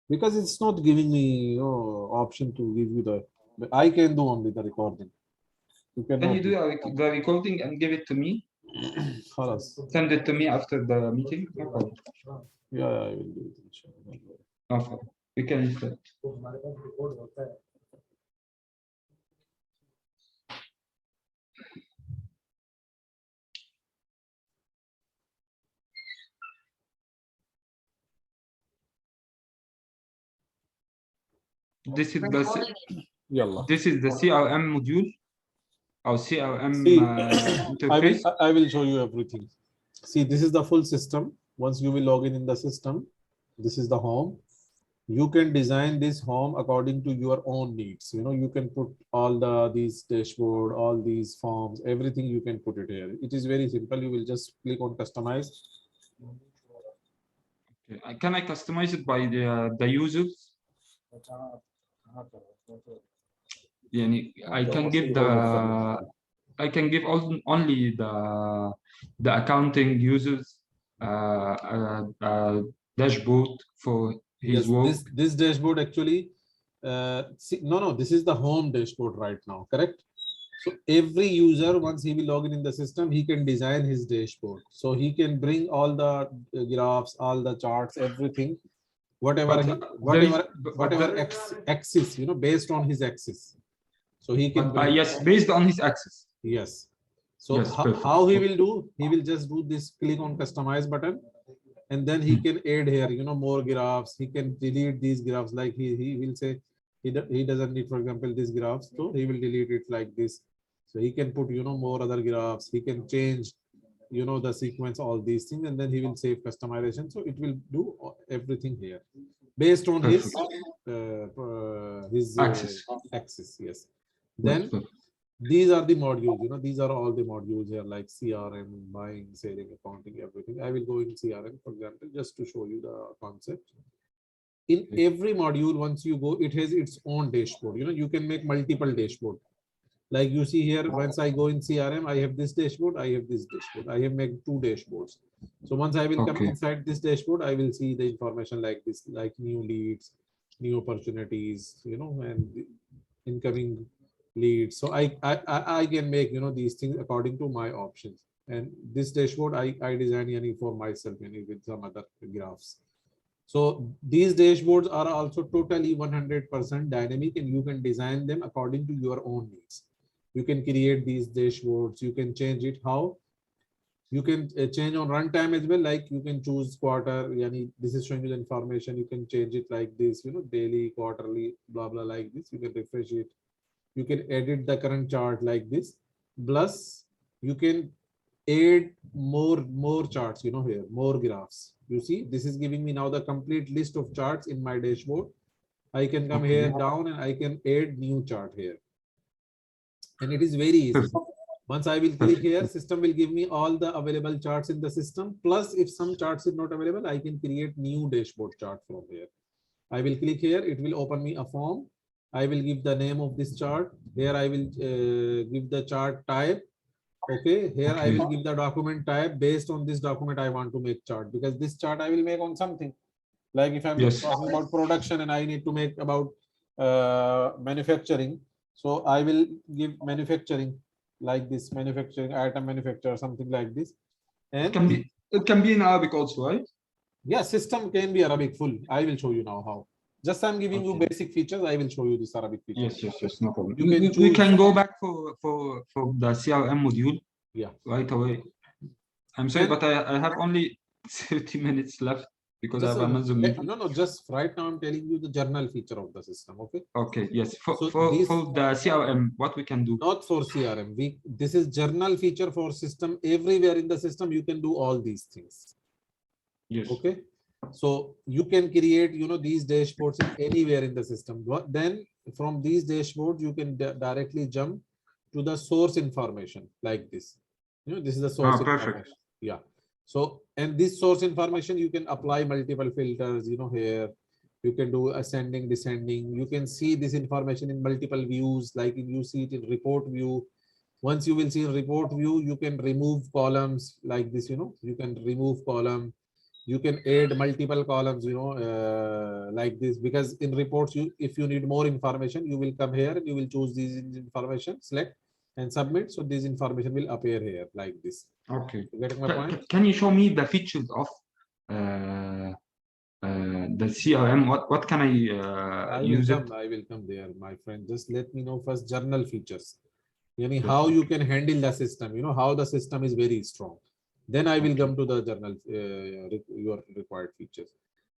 Because it's not giving me, option to give you the. I can do only the recording. You Can cannot you do the recording and give it to me? خلاص. Send it to me after the meeting. No problem. Yeah, I will do it. inshallah. No problem. We can listen. This is the CRM module or CRM interface. I will show you everything. See, this is the full system. Once you will log in the system, this is the home. You can design this home according to your own needs. You can put all these dashboard, all these forms, everything you can put it here. It is very simple. You will just click on customize. Okay. Can I customize it by the users? I can give only the accounting users dashboard for his work. This dashboard actually, this is the home dashboard right now, correct? So every user, once he will log in the system, he can design his dashboard. So he can bring all the graphs, all the charts, everything, whatever axis, based on his axis. So he can yes, based on his axis. Yes. So yes, how he will do? He will just do this, click on customize button, and then he can add here, more graphs. He can delete these graphs. Like he will say he doesn't need, for example, this graph, so he will delete it like this. So he can put, more other graphs. He can change, the sequence, all these things, and then he will save customization. So it will do everything here based on his axis. Yes. Then these are the modules. These are all the modules here, like CRM, buying, selling, accounting, everything. I will go in CRM, for example, just to show you the concept. In every module, once you go, it has its own dashboard. You can make multiple dashboard. Like you see here, once I go in CRM, I have this dashboard, I have this dashboard. I have made 2 dashboards. So once I will come inside this dashboard, I will see the information like this, like new leads, new opportunities, and incoming leads. So I can make, these things according to my options. And this dashboard, I design for myself, with some other graphs. So these dashboards are also totally 100% dynamic, and you can design them according to your own needs. You can create these dashboards. You can change it. How? You can change on runtime as well. Like you can choose quarter. This is showing you the information. You can change it like this, daily, quarterly, blah, blah, like this. You can refresh it. You can edit the current chart like this. Plus, you can add more charts, here, more graphs. You see, this is giving me now the complete list of charts in my dashboard. I can come here down and I can add new chart here. And it is very easy. Once I will click here, system will give me all the available charts in the system. Plus, if some charts is not available, I can create new dashboard chart from here. I will click here. It will open me a form. I will give the name of this chart. Here I will give the chart type. Okay, here I will give the document type. Based on this document, I want to make chart, because this chart I will make on something. Like if I'm talking about production and I need to make about manufacturing. So I will give manufacturing like this, manufacturing, item manufacturer, something like this. And it can be in Arabic also, right? Yeah, system can be Arabic full. I will show you now how. Just I'm giving you basic features. I will show you this Arabic features. Yes, no problem. We can go back for the CRM module. Yeah. Right away. I'm sorry, but I have only 30 minutes left because I have another meeting. No, just right now I'm telling you the journal feature of the system. Okay. Okay. Yes. For the CRM, what we can do? Not for CRM. This is journal feature for system. Everywhere in the system, you can do all these things. Yes. Okay. So you can create, these dashboards anywhere in the system. Then from these dashboards, you can directly jump to the source information like this. This is the source information. Perfect. Yeah. So, and this source information, you can apply multiple filters, here. You can do ascending, descending. You can see this information in multiple views, like you see it in report view. Once you will see in report view, you can remove columns like this, you can remove column. You can add multiple columns, like this, because in reports, if you need more information, you will come here and you will choose these information, select and submit. So this information will appear here like this. Okay. You getting my point? Can you show me the features of the CRM? What can I use it? I will come there, my friend. Just let me know first journal features. Yani Yes, how you okay. can handle the system, how the system is very strong. Then I will Okay. come to the journal, your required features.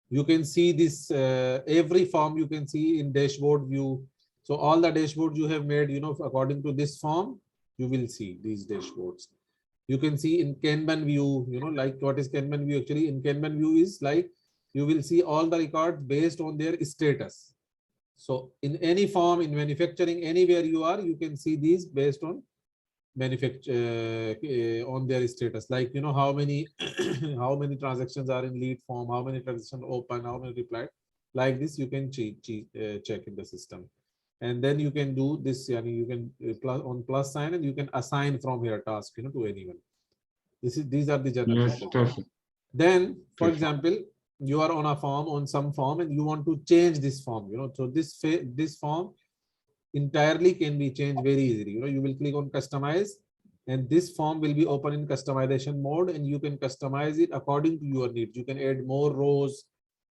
You can see this, every form you can see in dashboard view. So all the dashboards you have made, according to this form, you will see these dashboards. You can see in Kanban view, like what is Kanban view? Actually, in Kanban view is like, you will see all the records based on their status. So in any form, in manufacturing, anywhere you are, you can see these based on manufacture on their status. Like, how many how many transactions are in lead form, how many transactions open, how many replied. Like this, you can check in the system. And then you can do this, you can plus sign, and you can assign from here task, to anyone. These are the general Yes, features. perfect. Then, for Perfect. example, you are on a form, on some form, and you want to change this form, so this form entirely can be changed very easily. You will click on customize, and this form will be open in customization mode, and you can customize it according to your needs. You can add more rows,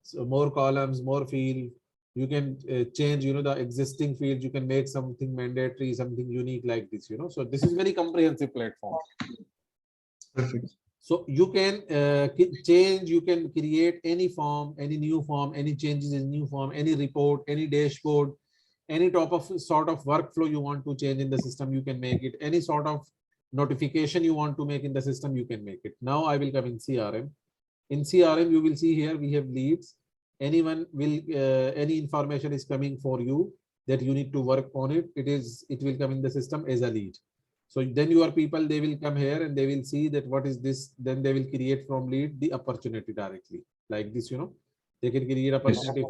so more columns, more field. You can change, the existing fields. You can make something mandatory, something unique like this. So this is very comprehensive platform. Perfect. So you can change, you can create any form, any new form, any changes in new form, any report, any dashboard, any type of sort of workflow you want to change in the system, you can make it. Any sort of notification you want to make in the system, you can make it. Now I will come in CRM. In CRM, you will see here we have leads. Anyone will, any information is coming for you that you need to work on it. It will come in the system as a lead. So then your people, they will come here and they will see that what is this. Then they will create from lead the opportunity directly like this. They can create opportunity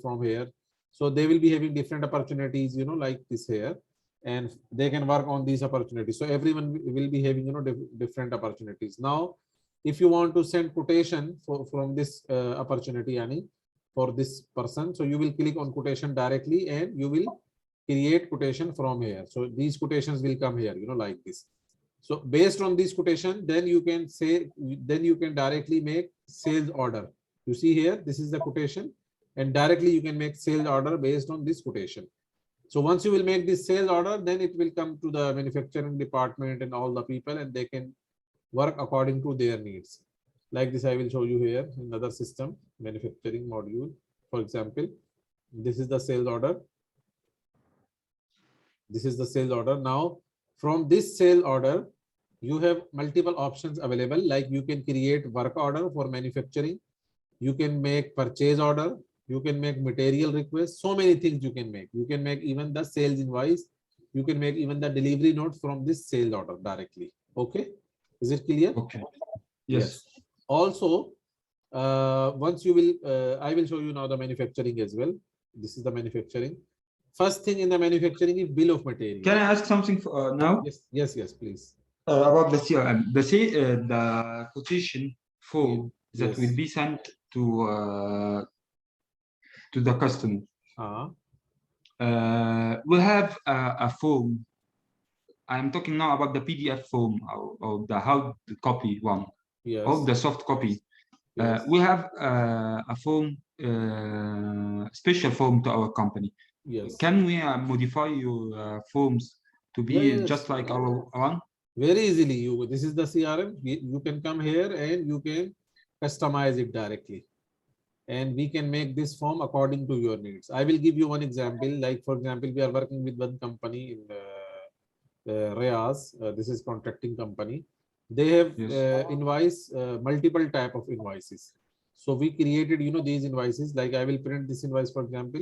from here. So they will be having different opportunities, like this here, and they can work on these opportunities. So everyone will be having, different opportunities. Now, if you want to send quotation from this opportunity, Annie, for this person, so you will click on quotation directly and you will create quotation from here. So these quotations will come here, like this. So based on this quotation, then you can directly make sales order. You see here, this is the quotation, and directly you can make sales order based on this quotation. So once you will make this sales order, then it will come to the manufacturing department and all the people, and they can work according to their needs. Like this, I will show you here another system, manufacturing module. For example, this is the sales order. This is the sales order. Now, from this sales order, you have multiple options available. Like you can create work order for manufacturing. You can make purchase order. You can make material request. So many things you can make. You can make even the sales invoice. You can make even the delivery note from this sales order directly. Okay. Is it clear? Okay. Yes. Also, once you will, I will show you now the manufacturing as well. This is the manufacturing. First thing in the manufacturing is bill of material. Can I ask something now? Yes, please. About the CRM, the quotation form that will be sent to the customer. We have a form. I'm talking now about the PDF form or the hard copy one, or the soft copy. We have a form, special form to our company. Can we modify your forms to be just like our one? Very easily. This is the CRM. You can come here and you can customize it directly. And we can make this form according to your needs. I will give you one example. Like, for example, we are working with one company in Reyes. This is contracting company. They have invoice, multiple type of invoices. So we created, these invoices. Like I will print this invoice, for example.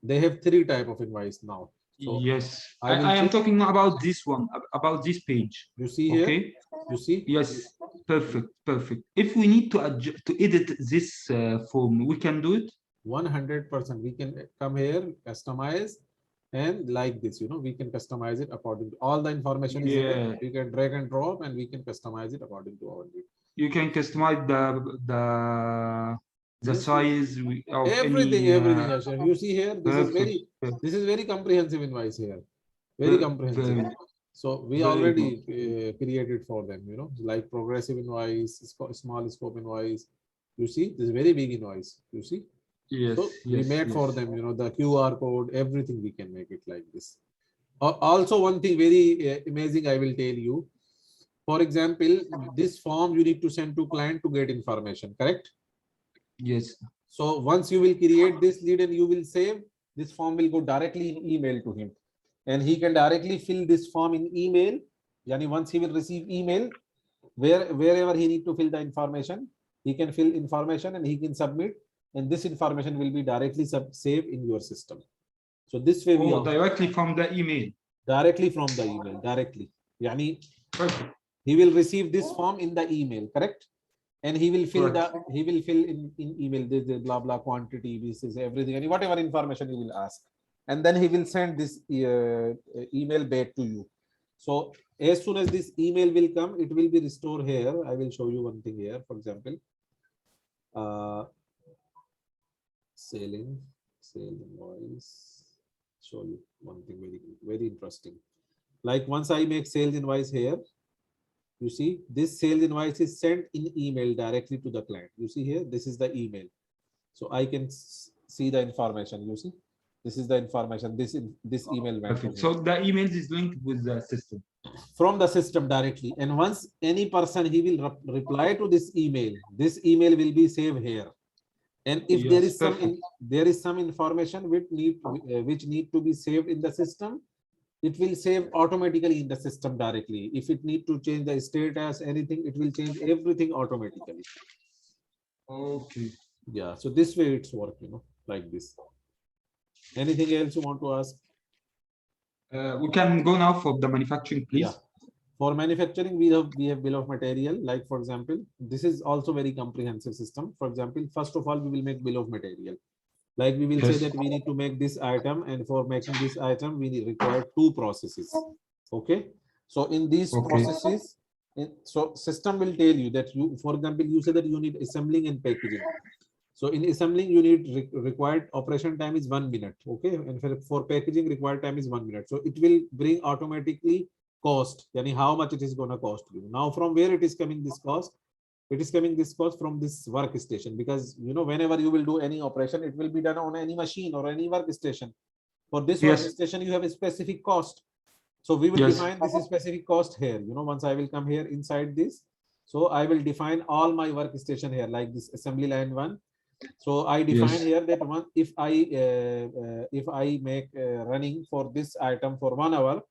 They have 3 type of invoice now. So yes, I am talking about this one, about this page. You see here? Okay. You see? Yes, perfect. If we need to edit this form, we can do it? 100%. We can come here, customize, and like this, we can customize it according to all the information is there. We can drag and drop and we can customize it according to our need. You can customize the Yes, size of everything, any. everything, Ashraf. You see here, Perfect. this is very comprehensive invoice here, very comprehensive. Very, So we very already good. created for them, you know, like progressive invoice, small scope invoice. You see, this is very big invoice. You see, Yes, so we yes, made yes. for them, you know, the QR code, everything we can make it like this. Also, one thing very amazing, I will tell you. For example, this form you need to send to client to get information, correct? Yes. So once you will create this lead and you will save, this form will go directly in email to him. And he can directly fill this form in email. Yani once he will receive email, wherever he need to fill the information, he can fill information and he can submit. And this information will be directly saved in your system. So this way we also directly from the email. Directly from the email, directly. Yani Perfect. he will receive this form in the email, correct? And he will fill Correct. in email this blah blah quantity, this is everything, and whatever information you will ask, and then he will send this email back to you. So as soon as this email will come, it will be restored here. I will show you one thing here. For example, sale invoice. Show you one thing very interesting. Like once I make sales invoice here, you see this sales invoice is sent in email directly to the client. You see here, this is the email. So I can see the information. You see, this is the information. This email went. Perfect. So the email is linked with the system. From the system directly. And once any person, he will reply to this email will be saved here. And if there is some information which need to be saved in the system, it will save automatically in the system directly. If it need to change the status, anything, it will change everything automatically. Okay. Yeah. So this way it's work, you know, like this. Anything else you want to ask? We can go now for the manufacturing, please. Yeah. For manufacturing, we have bill of material. Like for example, this is also very comprehensive system. For example, first of all, we will make bill of material. Like we will say that we need to make this item, and for making this item, we require 2 processes. Okay. So in these processes, so system will tell you that you, for example, you say that you need assembling and packaging. So in assembling, you need required operation time is 1 minute. Okay. And for packaging, required time is 1 minute. So it will bring automatically cost, yani how much it is going to cost you. Now, from where it is coming this cost? It is coming this cost from this workstation, because you know, whenever you will do any operation, it will be done on any machine or any workstation. For this workstation, you have a specific cost. So we will define this specific cost here. You know, once I will come here inside this, so I will define all my workstation here, like this assembly line 1. So I define here that one, if I make running for this item for 1 hour,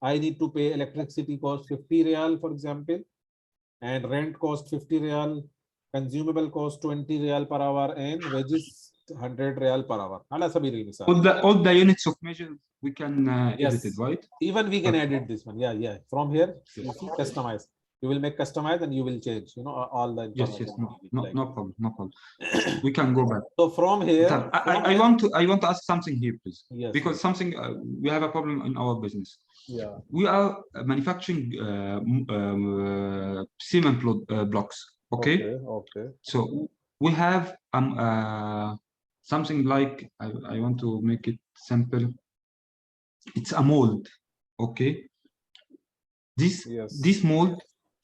I need to pay electricity cost 50 real, for example, and rent cost 50 real, consumable cost 20 real per hour, and wages 100 real per hour. All the units of measure we can edit it, right? Even we can edit this one. Yeah. From here, you see, customize. You will make customize and you will change, you know, all the information. Yes. No problem. We can go back. So from here, I want to ask something here, please. Yes. Because something we have a problem in our business. Yeah. We are manufacturing cement blocks. Okay. So we have something like I want to make it simple. It's a mold. Okay. This mold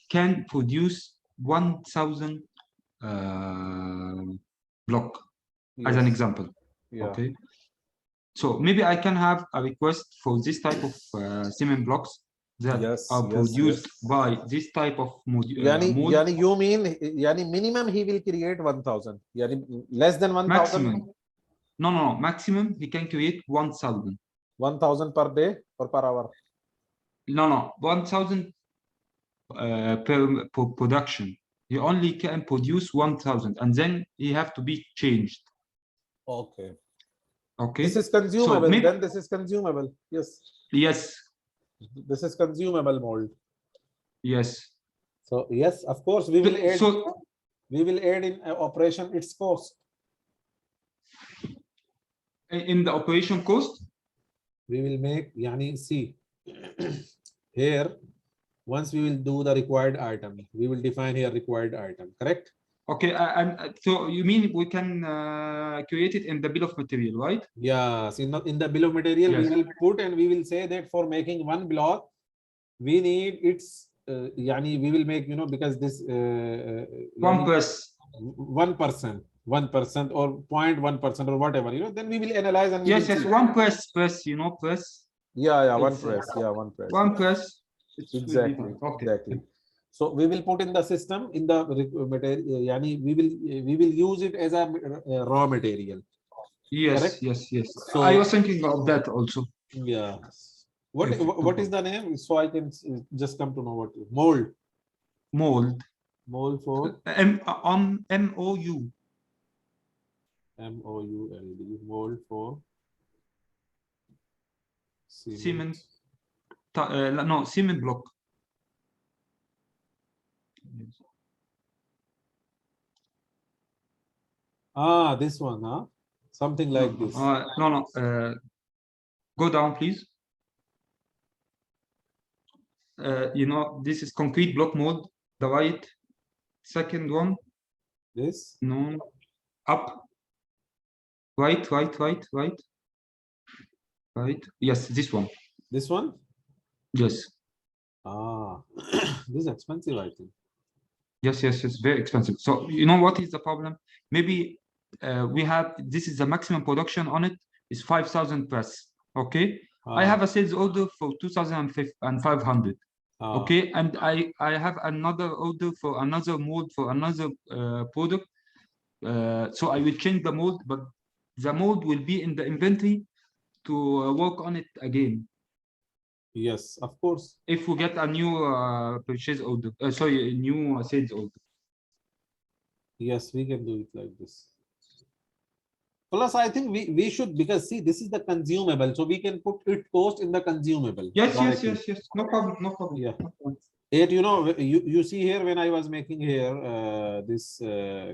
can produce 1,000 block as an example. Okay. So maybe I can have a request for this type of cement blocks that are produced by this type of mold. Yani you mean minimum he will create 1,000. Less than 1,000. Maximum. No. Maximum he can create 1,000. 1,000 per day or per hour? No. 1,000 per production. He only can produce 1,000, and then he have to be changed. Okay. This is consumable. So then this is consumable. Yes. This is consumable mold. Yes. So yes, of course we will add. So we will add in operation its cost. In the operation cost, we will make. Yani see here. once we will do the required item, we will define here required item, correct? Okay, and so you mean we can create it in the bill of material, right? Yes, in the bill of material, Yes. we will put and we will say that for making one block, we need its, yani we will make, because this 1 press. 1%, 1% or 0.1% or whatever, then we will analyze and we yes, will yes, see. 1 press, press. Yeah, one It's, press. Yeah, one press. 1 press. Exactly. Okay. Exactly. So we will put in the system in the material. Yani we will use it as a raw material. Yes, Correct? yes, yes. So I was thinking of that also. Yeah. What is the name? So I can just come to know what mold. Mold. Mold for MOU. MOULD. Mold for Cement. No, cement block. Ah, this one, huh? Something like this. No. Go down, please. This is concrete block mold. The right. Second one. This. No. Up. Right. Yes, this one. This one? Yes. Ah, this is expensive, I think. Yes, very expensive. So you know what is the problem? Maybe we have, this is the maximum production on it is 5,000 press. Okay. I have a sales order for 2,500. Okay, and I have another order for another mold for another product. So I will change the mold, but the mold will be in the inventory to work on it again. Yes, of course. If we get a new purchase order, sorry, a new sales order. Yes, we can do it like this. Plus, I think we should, because see, this is the consumable, so we can put it cost in the consumable. Yes. No problem. Yeah. It, you see here when I was making here this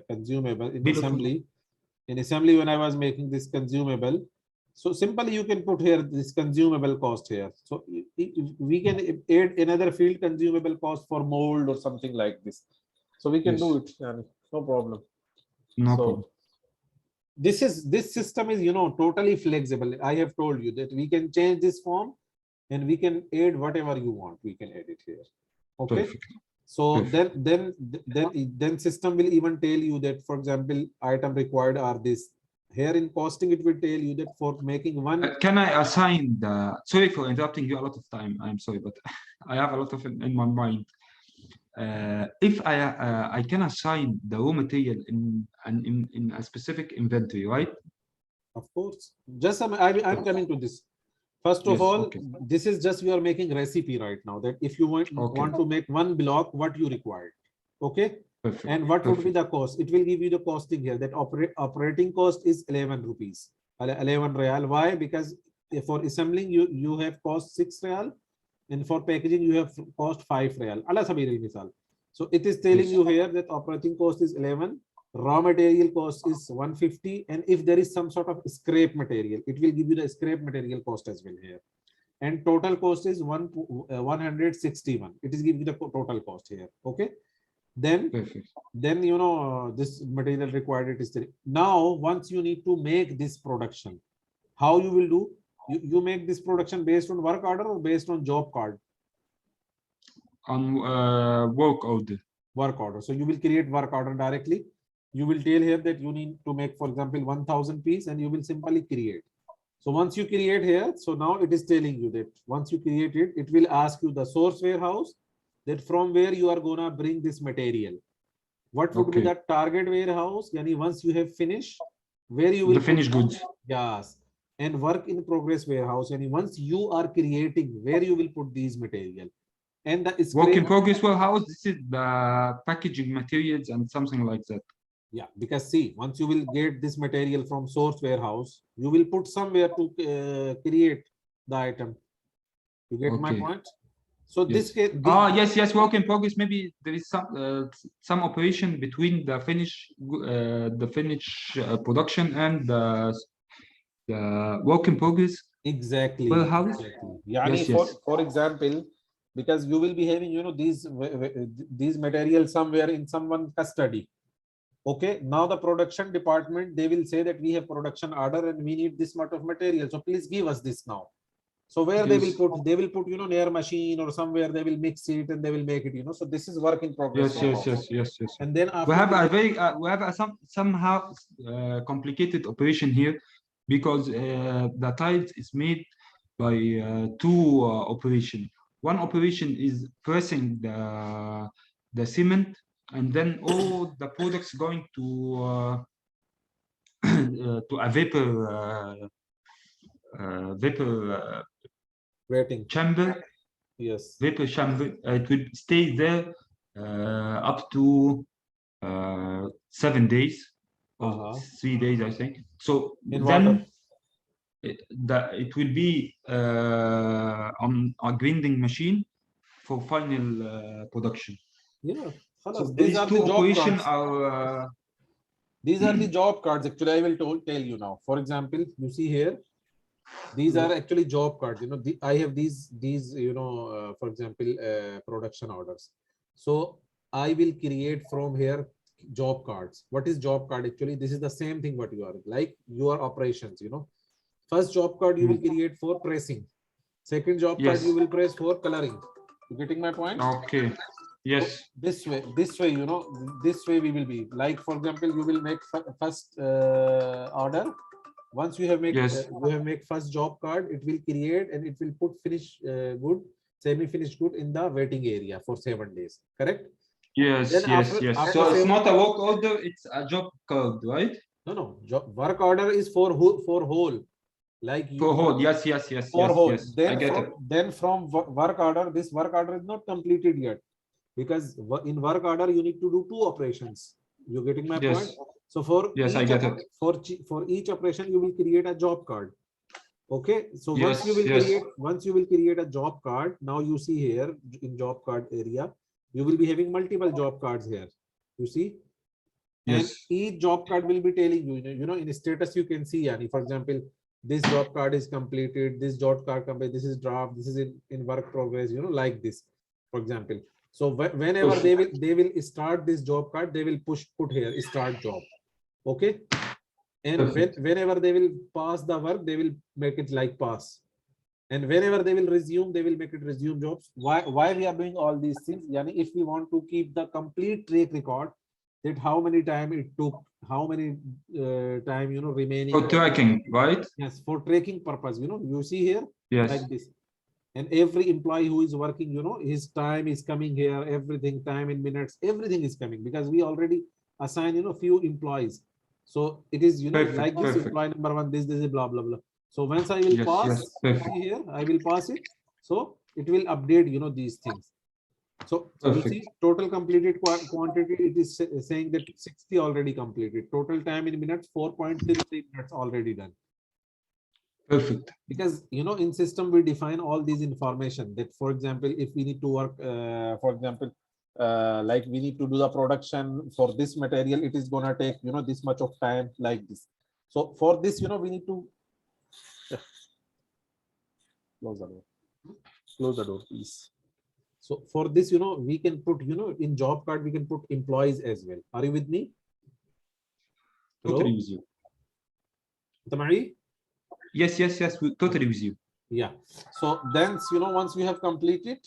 consumable in assembly. In assembly, when I was making this consumable, so simply you can put here this consumable cost here. So we can add another field consumable cost for mold or something like this. So we can do it, no problem. No problem. This system is totally flexible. I have told you that we can change this form and we can add whatever you want. We can add it here. Okay. Perfect. So then system will even tell you that, for example, item required are this. Here in costing, it will tell you that for making one. Can I assign the? Sorry for interrupting you a lot of time. I'm sorry, but I have a lot of it in my mind. If I can assign the raw material in a specific inventory, right? Of course. Just I'm coming to this. First of all, this is just we are making recipe right now, that if you want to make one block, what you required. Okay. Perfect. And what would be the cost? It will give you the costing here, that operating cost is 11 rupees, 11 real. Why? Because for assembling, you have cost 6 real, and for packaging, you have cost 5 real. So it is telling you here that operating cost is 11, raw material cost is 150, and if there is some sort of scrap material, it will give you the scrap material cost as well here. And total cost is 161. It is giving you the total cost here. Okay. Then this material required, it is now once you need to make this production, how you will do? You make this production based on work order or based on job card? On work order. Work order. So you will create work order directly. You will tell here that you need to make, for example, 1,000 pieces, and you will simply create. So once you create here, so now it is telling you that once you create it, it will ask you the source warehouse, that from where you are gonna bring this material. What would be the target warehouse? Yani once you have finished, where you will the finished goods. Yes. And work in progress warehouse. And once you are creating, where you will put these material. And the work in progress warehouse, this is the packaging materials and something like that. Yeah, because see, once you will get this material from source warehouse, you will put somewhere to create the item. You get my point? So yes. Yes, work in progress. Maybe there is some operation between the finish production and the work in progress. Exactly. Warehouse. Exactly. Yani for example, because you will be having, you know, these materials somewhere in someone's custody. Okay, now the production department, they will say that we have production order and we need this much of material, so please give us this now. So where they will put, you know, near machine or somewhere they will mix it and they will make it, you know. So this is work in progress. Yes. And then after we have a very somehow complicated operation here, because the tiles is made by two operation. One operation is pressing the cement, and then all the products going to to a vapor waiting chamber. Yes. Vapor chamber. It will stay there up to 7 days or 3 days, I think. So in then water. It will be on a grinding machine for final production. Yeah. So these are the job cards. Are these are the job cards. Actually, I will tell you now. For example, you see here, these are actually job cards. You know, I have these you know, for example, production orders. So I will create from here job cards. What is job card? Actually, this is the same thing what you are like your operations, you know. First job card you will create for pressing. Second job card you will press for coloring. You getting my point? Okay. Yes. So this way, you know, this way we will be like, for example, you will make first order. Once you have make first job card, it will create and it will put finish good, semi-finished good in the waiting area for 7 days. Correct? Yes. Then yes. So it's not a work order; it's a job card, right? No. Work order is for whole. Like you, for whole. Yes. For whole. I get it. Then from work order, this work order is not completed yet, because in work order you need to do 2 operations. You're getting my point? So for I get it. For each operation you will create a job card. Okay, so once you will create a job card, now you see here in job card area, you will be having multiple job cards here. You see? And each job card will be telling you, you know, in status you can see, yani, for example, this job card is completed, this job card completed, this is draft, this is in work progress, you know, like this, for example. So whenever they will start this job card, they will put here start job. Okay. And whenever they will pass the work, they will make it like pass. And whenever they will resume, they will make it resume jobs. Why we are doing all these things? Yani, if we want to keep the complete track record, that how many time it took, how many time, you know, remaining for tracking, right? Yes, for tracking purpose, you know, you see here like this. And every employee who is working, you know, his time is coming here, everything, time in minutes, everything is coming, because we already assign, you know, few employees. So it is, you know, like this employee number 1, this is blah blah blah. So once I will pass here, I will pass it, so it will update, you know, these things. So you see total completed quantity, it is saying that 60 already completed. Total time in minutes 4.33 minutes already done. Perfect. Because, you know, in system we define all these information that, for example, if we need to work, for example, like we need to do the production for this material, it is gonna take, you know, this much of time, like this. So for this, you know, we need to close the door, please. So for this, you know, we can put, you know, in job card, we can put employees as well. Are you with me? Totally with you. Tamari? Yes, we totally with you. Yeah. So then, you know, once we have completed,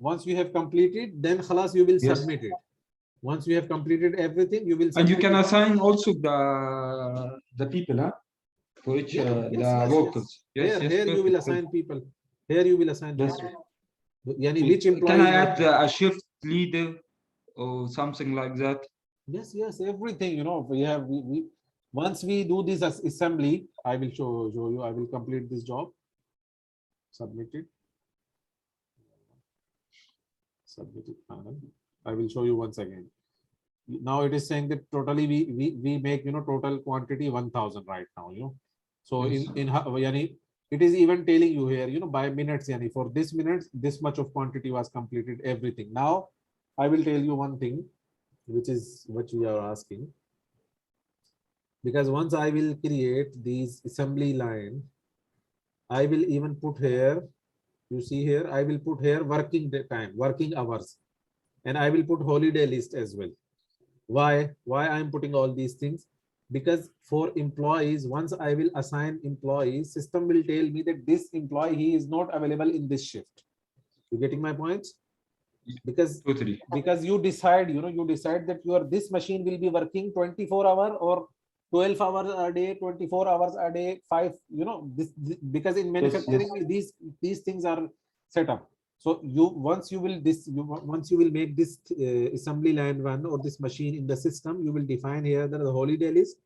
then khalas, you will submit it. Once you have completed everything, you will submit. And you can assign also the people, huh? For each the workers. Yes. Here you will assign people. Here you will assign people. Yani, which employee? Can I add a shift leader or something like that? Yes, everything, you know, we once we do this as assembly, I will show you, I will complete this job. Submitted panel. I will show you once again. Now it is saying that totally we make, you know, total quantity 1000 right now, you know. So in yani, it is even telling you here, you know, by minutes, yani, for this minutes, this much of quantity was completed, everything. Now I will tell you one thing, which is what we are asking. Because once I will create these assembly line, I will even put here You see here, I will put here working time, working hours, and I will put holiday list as well. Why I am putting all these things? Because for employees, once I will assign employees, system will tell me that this employee, he is not available in this shift. You getting my point? Because totally, because you decide, you decide that this machine will be working 24 hours or 12 hours a day, 24 hours a day, 5, this because in manufacturing, yes. these things are set up. So once you will make this assembly line one or this machine in the system, you will define here the holiday list.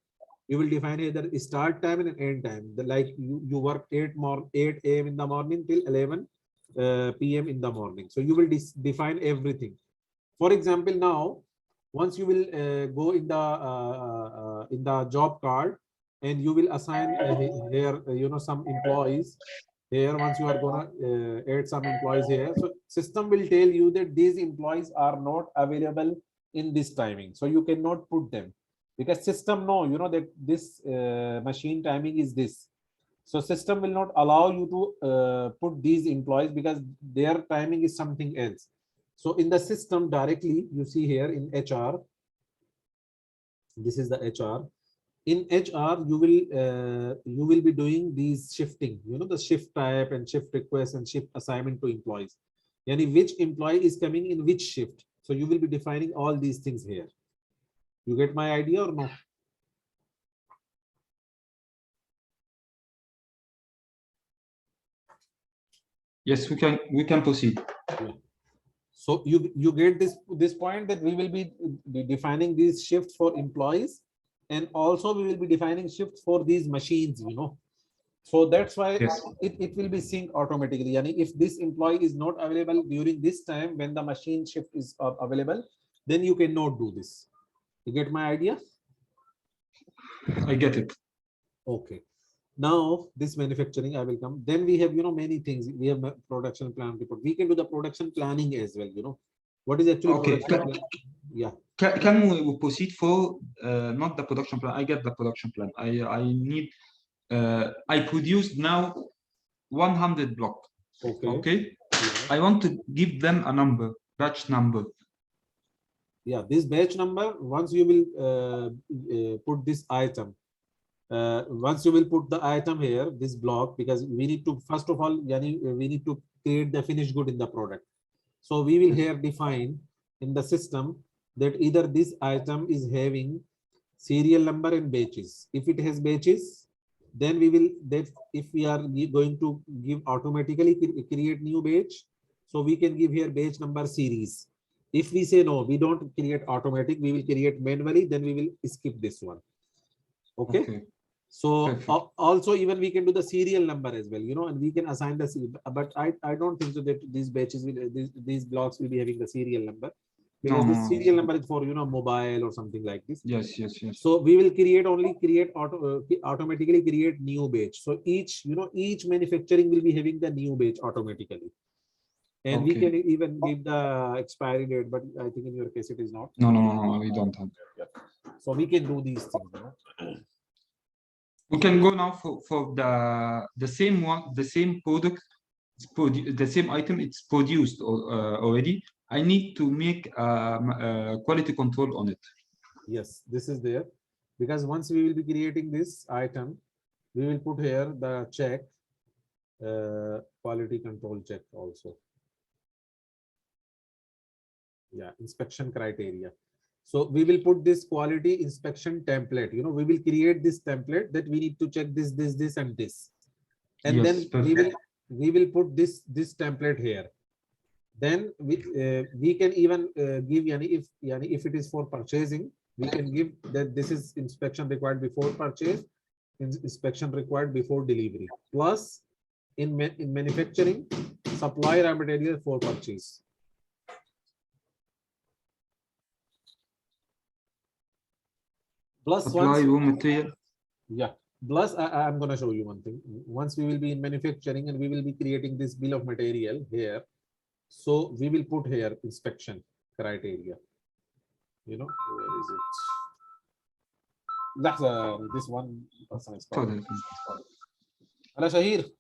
You will define here the start time and end time. Like you work 8 a.m. in the morning till 11 p.m. in the morning. So you will define everything. For example, now once you will go in the job card, and you will assign here some employees here. Once you are gonna add some employees here, so system will tell you that these employees are not available in this timing, so you cannot put them, because system know that this machine timing is this. So system will not allow you to put these employees because their timing is something else. So in the system directly, you see here in HR, this is the HR. In HR, you will be doing these shifting, the shift type and shift request and shift assignment to employees. Yani which employee is coming in which shift. So you will be defining all these things here. You get my idea or no? Yes, we can proceed. Yeah. So you get this point that we will be defining these shifts for employees, and also we will be defining shifts for these machines, So that's why Yes. it will be synced automatically. Yani if this employee is not available during this time when the machine shift is available, then you cannot do this. You get my idea? I get it. Okay. Now this manufacturing, I will come. Then we have many things. We have production plan report. We can do the production planning as well. What is actually okay? production plan? Yeah. Can we proceed for not the production plan? I get the production plan. I need I produced now 100 block. Okay. Yeah. I want to give them a number, batch number. Yeah, this batch number, once you will put this item, once you will put the item here, this block, because we need to, first of all, we need to create the finished good in the product. So we will here define in the system that either this item is having serial number and batches. If it has batches, then we will, that if we are going to give automatically create new batch, so we can give here batch number series. If we say no, we don't create automatic, we will create manually, then we will skip this one. Okay. So also even we can do the serial number as well, and we can assign the serial, but I don't think so that these batches will, these blocks will be having the serial number, because the serial number is for mobile or something like this. Yes. So we will automatically create new batch. So each manufacturing will be having the new batch automatically, and we can even give the expiry date, but I think in your case it is not. No, we don't have. So we can do these things. We can go now for the same one, the same product, the same item. It's produced already. I need to make quality control on it. Yes, this is there, because once we will be creating this item, we will put here the check, quality control check also. Yeah, inspection criteria. So we will put this quality inspection template. We will create this template that we need to check this, and this, and yes, then we will put this template here. Then we can even give if it is for purchasing, we can give that this is inspection required before purchase, inspection required before delivery, plus in manufacturing, supply raw material for purchase. Plus supply raw material. Yeah. Plus, I'm going to show you one thing. Once we will be in manufacturing and we will be creating this bill of material here, so we will put here inspection criteria. Where is it? This one person is calling. Hello, Shahir.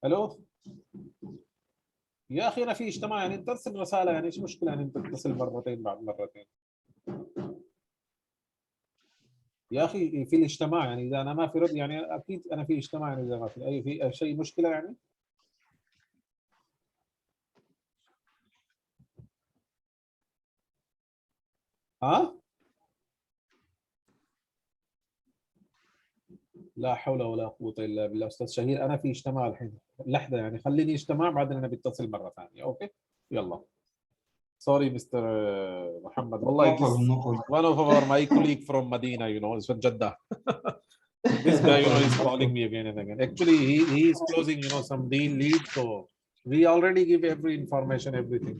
Hello. يا اخي انا في اجتماع يعني انت ترسل رساله يعني ايش مشكله يعني انت تتصل مرتين بعد مرتين يا اخي في الاجتماع يعني اذا انا ما في رد يعني اكيد انا في اجتماع يعني اذا ما في اي في شيء مشكله يعني ها لا حول ولا قوه الا بالله استاذ شهير انا في اجتماع الحين لحظه يعني خليني اجتماع بعدين انا بتصل مره ثانيه اوكي يلا sorry Mr. Muhammad والله No this problem, no problem. one of our my colleague from Medina you know is from Jeddah this guy you know is calling me again and again actually he is closing you know some deal lead so we already give every information everything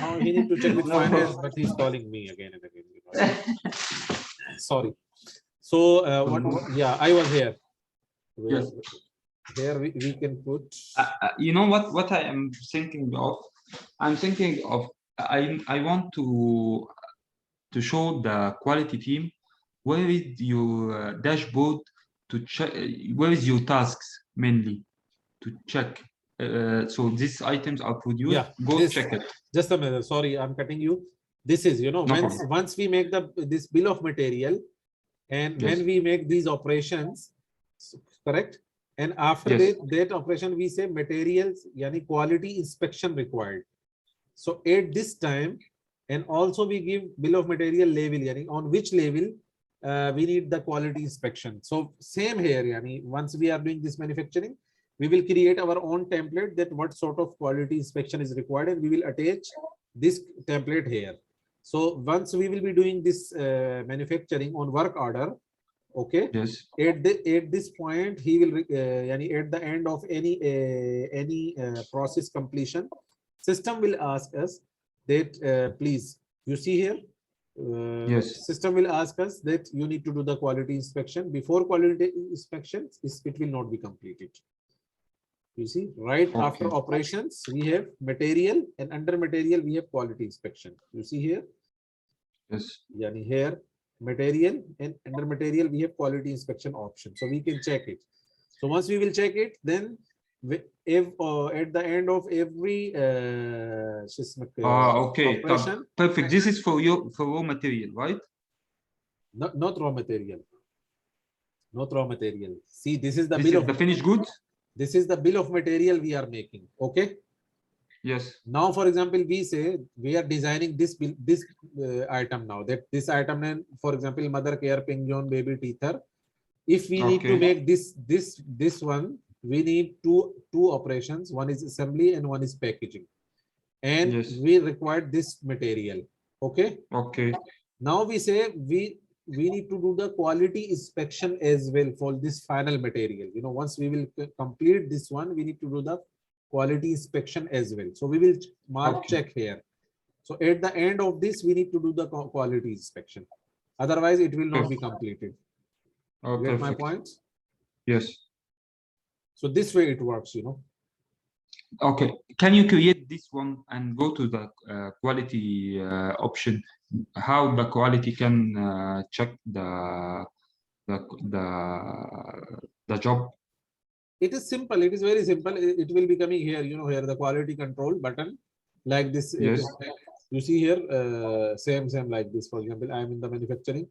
now he need to check with No finance problem. but he's calling me again and again you know. Sorry so yeah I was here Yes. here we can put You know what I am thinking of? I'm thinking of I want to show the quality team where is your dashboard to check, where is your tasks mainly to check. So these items are produced. yeah Go this check it. just a minute sorry I'm cutting you this is you know No once we make this bill of material and Yes. when we make these operations correct and after Yes. that operation we say materials yani quality inspection required so at this time and also we give bill of material label yani on which label we need the quality inspection so same here yani once we are doing this manufacturing we will create our own template that what sort of quality inspection is required and we will attach this template here so once we will be doing this manufacturing on work order okay Yes. at this point he will yani at the end of any process completion system will ask us that please you see here Yes. system will ask us that you need to do the quality inspection before quality inspection it will not be completed you see right after Okay. operations we have material and under material we have quality inspection you see here Yes. yani here material and under material we have quality inspection option so we can check it so once we will check it then if at the end of every Okay. operation Perfect. This is for raw material, right? not raw material not raw material see this is the This bill is of the finished goods. this is the bill of material we are making okay Yes. now for example we say we are designing this bill this item now that this item and for example mother care penguin baby teether if we need to Okay. make this one we need two operations one is assembly and one is packaging and Yes. we require this material okay Okay. now we say we need to do the quality inspection as well for this final material you know once we will complete this one we need to do the quality inspection as well so we will mark Okay. check here so at the end of this we need to do the quality inspection otherwise it will not be completed Oh, get my perfect. point Yes. so this way it works you know Okay. Can you create this one and go to the quality option? How the quality can check the the the job? it is simple it is very simple it will be coming here you know here the quality control button like this it Yes. is you see here same like this for example I am in the manufacturing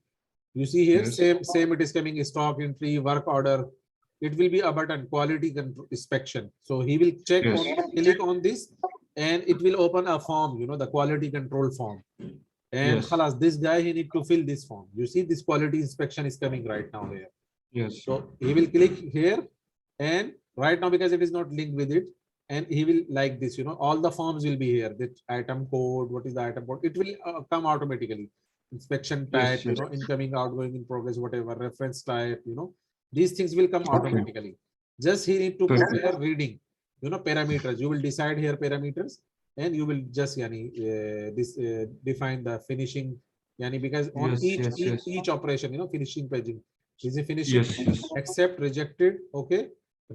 you see here Yes. same it is coming stock entry work order it will be a button quality control inspection so he will check Yes. on click on this and it will open a form you know the quality control form and Yes. khalas, this guy he need to fill this form you see this quality inspection is coming right now here Yes. so he will click here and right now because it is not linked with it and he will like this you know all the forms will be here that item code what is the item code it will come automatically inspection type Yes. you Yes. know incoming outgoing in progress whatever reference type you know these things will come Okay. automatically just he need to put Perfect. here reading you know parameters you will decide here parameters and you will just yani this define the finishing yani because on Yes. each Yes. Yes. each operation you know finishing paging is it finishing Yes. Yes. accept rejected okay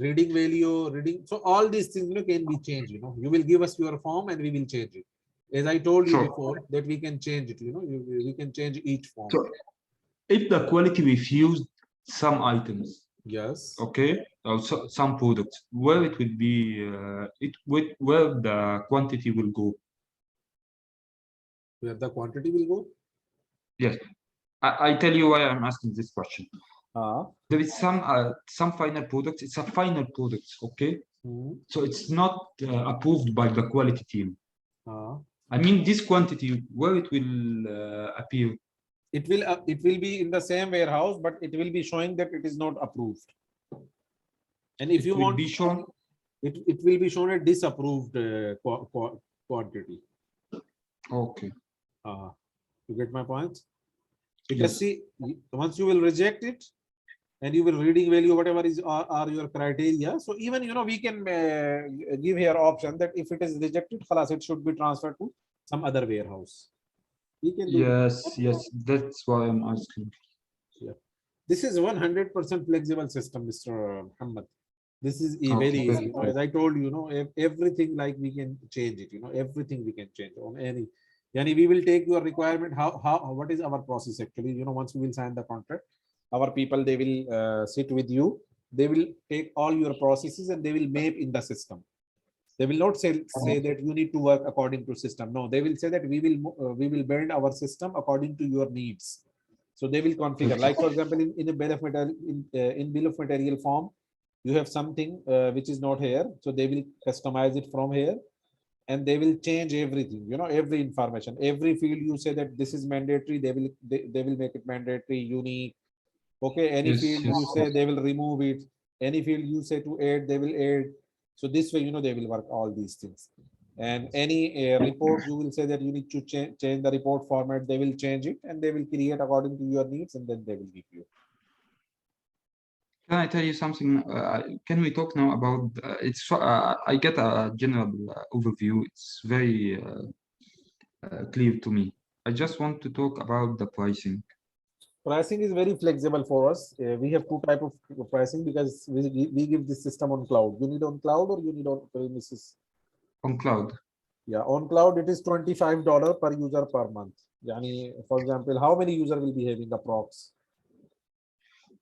reading value reading so all these things you know can be changed you know you will give us your form and we will change it as I told you Sure. before that we can change it you know we can change each form So if the quality refused some items, Yes. Okay, so some products where it will be where the quantity will go. Where the quantity will go? Yes, I tell you why I'm asking this question. There is some final products. It's a final product, okay? So it's not approved by the quality team. I mean, this quantity where it will appear. It will be in the same warehouse, but it will be showing that it is not approved. And if you want, be shown, it will be shown a disapproved quantity. Okay. You get my point? Because see, once you will reject it, and you will reading value whatever is are your criteria. So even we can give here option that if it is rejected, khalas, it should be transferred to some other warehouse. We can do yes, that's why I'm asking. Yeah. This is 100% flexible system, Mr. Muhammad. This is very easy. As I told you, everything like we can change it. Everything we can change on any. Yani we will take your requirement. What is our process actually? Once we will sign the contract, our people, they will sit with you. They will take all your processes and they will map in the system. They will not say that you need to work according to system. No, they will say that we will build our system according to your needs. So they will configure, like for example, in a bill of material, in bill of material form, you have something which is not here. So they will customize it from here, and they will change everything. Every information, every field you say that this is mandatory, they will make it mandatory, unique. Okay, any field you say they will remove it. Any field you say to add, they will add. So this way, they will work all these things. And any report you will say that you need to change the report format, they will change it and they will create according to your needs, and then they will give you. Can I tell you something? Can we talk now about it's? I get a general overview. It's very clear to me. I just want to talk about the pricing. Pricing is very flexible for us. We have two type of pricing because we give this system on cloud. You need on cloud or you need on premises? On cloud. Yeah, on cloud it is $25 per user per month. Yani, for example, how many user will be having approx?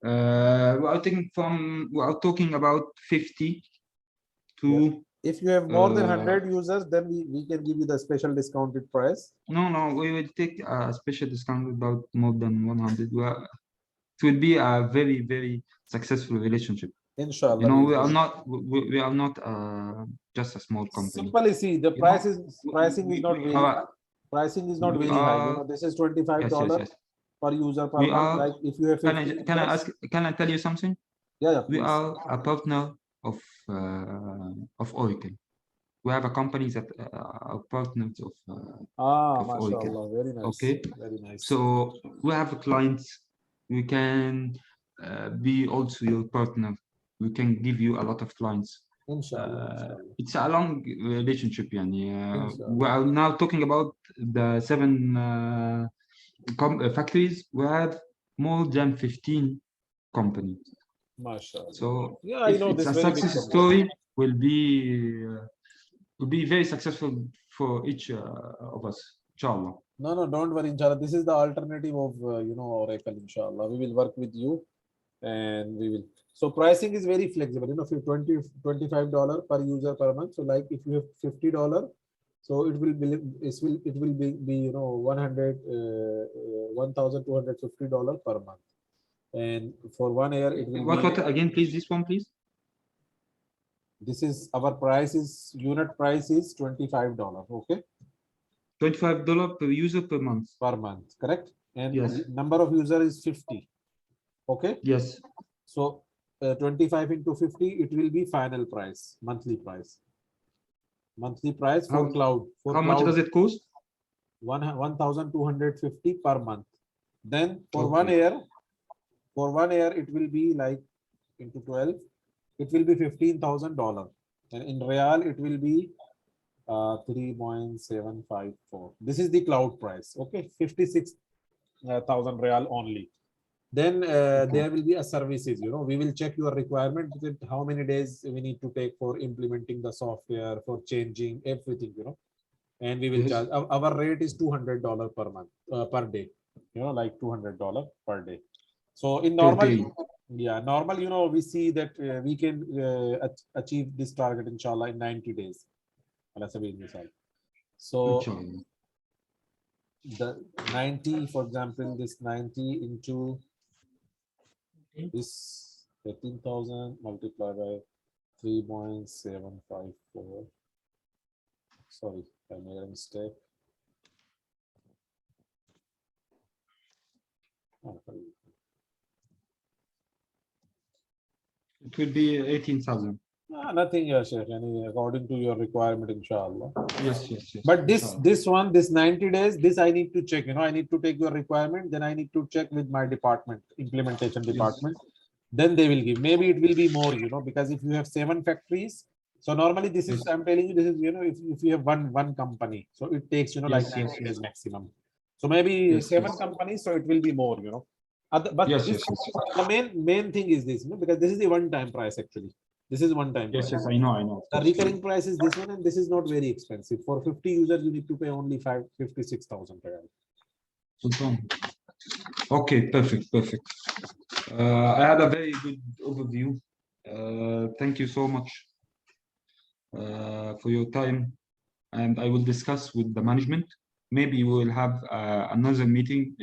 We are talking about 50 to. If you have more than 100 users, then we can give you the special discounted price. No, we will take a special discount about more than 100. It will be a very, very successful relationship. Inshallah. We are not just a small company. Simply see, the pricing is not very high. This is $25 per user per month. Like if you have 50 can I tell you something? Yeah, we are a partner of Oracle. We have a company that are partners of Oracle. Very nice. Okay, very nice. So we have clients. We can be also your partner. We can give you a lot of clients. Inshallah. It's a long relationship. We are now talking about the 7 factories. We have more than 15 companies. Mashallah. So yeah, I know this success story will be very successful for each of us, inshallah. No, don't worry, inshallah. This is the alternative of Oracle, inshallah. We will work with you, and we will. So pricing is very flexible. If you $25 per user per month. So like if you have $50, so it will be $1,250 per month. And for 1 year, it will what again, please? This one, please. This is our price is unit price is $25. Okay. $25 per user per month. Per month, correct? And number of user is 50. Okay. Yes. So 25 into 50, it will be final price, monthly price. Monthly price for cloud. How much does it cost? 1,250 per month. Then for 1 year, it will be like into 12. It will be $15,000, and in real it will be 3.754. This is the cloud price. Okay, 56,000 real only. Then there will be a services. We will check your requirement, how many days we need to take for implementing the software, for changing everything. And we will charge. Our rate is $200 per month per day. Like $200 per day. So in normal Yeah, normal, you know, we see that we can achieve this target, inshallah, in 90 days. So Inshallah. the 90, for example, this 90 into this 13,000 multiplied by 3.754. Sorry, I made a mistake. It will be 18,000. Nothing, Sheikh, according to your requirement, inshallah. Yes, yes, yes. But this 90 days, this I need to check, you know, I need to take your requirement, then I need to check with my department, implementation department. Yes. Then they will give, maybe it will be more, you know, because if you have 7 factories, so normally this is, I'm telling you, this is, you know, if you have one company, so it takes, you know, like 90 days maximum. So maybe 7 companies, so it will be more, you know. But the main thing is this, you know, because this is the one-time price actually. This is one-time price. Yes, I know. The recurring price is this one, and this is not very expensive. For 50 users, you need to pay only 56,000. Okay, perfect. I had a very good overview. Thank you so much for your time, and I will discuss with the management. Maybe we will have another meeting.